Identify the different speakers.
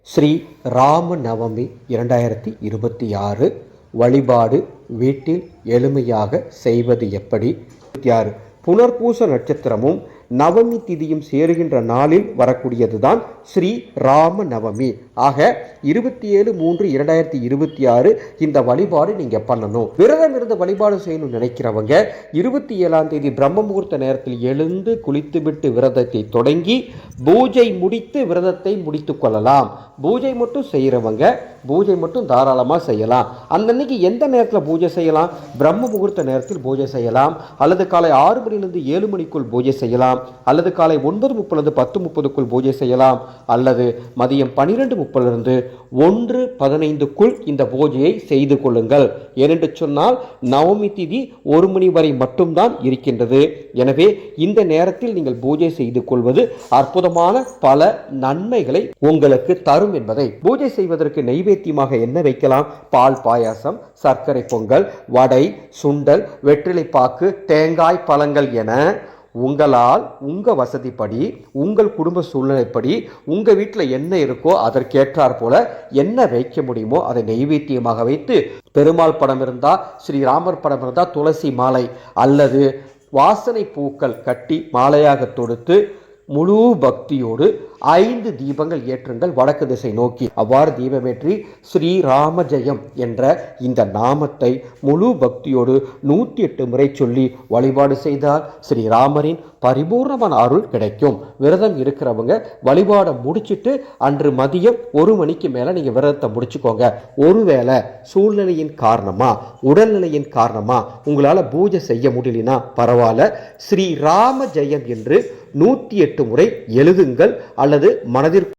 Speaker 1: ஸ்ரீ ராம நவமி 2026 வழிபாடு வீட்டில் எளிமையாக செய்வது எப்படி? 26 புனர்பூச நட்சத்திரமும் நவமி திதியும் சேருகின்ற நாளில் வரக்கூடியதுதான் ஸ்ரீ ராம நவமி. ஆக 27/3/2026 இந்த வழிபாடு நீங்க பண்ணணும். விரதம் இருந்து வழிபாடு செய்யணும்னு நினைக்கிறவங்க 27ஆம் தேதி பிரம்ம முகூர்த்த நேரத்தில் எழுந்து குளித்துவிட்டு விரதத்தை தொடங்கி பூஜை முடித்து விரதத்தை முடித்து கொள்ளலாம். பூஜை மட்டும் செய்கிறவங்க பூஜை மட்டும் தாராளமாக செய்யலாம். அன்னன்னைக்கு எந்த நேரத்தில் பூஜை செய்யலாம்? பிரம்ம முகூர்த்த நேரத்தில் பூஜை செய்யலாம், அல்லது காலை 6 மணிலிருந்து 7 மணிக்குள் பூஜை செய்யலாம், அல்லது காலை 9:30 10:30 பூஜை செய்யலாம், அல்லது மதியம் 12:30 1:15 இந்த பூஜையை செய்து கொள்ளுங்கள். ஏனென்று சொன்னால் நவமி திதி 1 மணி வரை மட்டும்தான் இருக்கின்றது. எனவே இந்த நேரத்தில் நீங்கள் பூஜை செய்து கொள்வது அற்புதமான பல நன்மைகளை உங்களுக்கு தரும் என்பதை. பூஜை செய்வதற்கு நைவேத்தியமாக என்ன வைக்கலாம்? பால் பாயாசம், சர்க்கரை பொங்கல், வடை, சுண்டல், வெற்றிலை பாக்கு, தேங்காய் பழங்கள் என உங்களால் உங்க வசதிப்படி உங்கள் குடும்ப சூழ்நிலைப்படி உங்க வீட்டில் என்ன இருக்கோ அதற்கேற்றார் போல என்ன வைக்க முடியுமோ அதை நைவேத்தியமாக வைத்து, பெருமாள் படம் இருந்தா, ஸ்ரீராமர் படம் இருந்தா துளசி மாலை அல்லது வாசனை பூக்கள் கட்டி மாலையாக தொடுத்து முழு பக்தியோடு 5 தீபங்கள் ஏற்றுங்கள் வடக்கு திசை நோக்கி. அவ்வாறு தீபமேற்றி ஸ்ரீராம ஜெயம் என்ற இந்த நாமத்தை முழு பக்தியோடு 108 முறை சொல்லி வழிபாடு செய்தால் ஸ்ரீராமரின் பரிபூர்ணமான அருள் கிடைக்கும். விரதம் இருக்கிறவங்க வழிபாடை முடிச்சுட்டு அன்று மதியம் 1 மணிக்கு மேல நீங்க விரதத்தை முடிச்சுக்கோங்க. ஒருவேளை சூழ்நிலையின் காரணமா உடல்நிலையின் காரணமா உங்களால பூஜை செய்ய முடியலனா பரவாயில்ல, ஸ்ரீராம ஜெயம் என்று 108 முறை எழுதுங்கள் அல்லது மனதிற்கு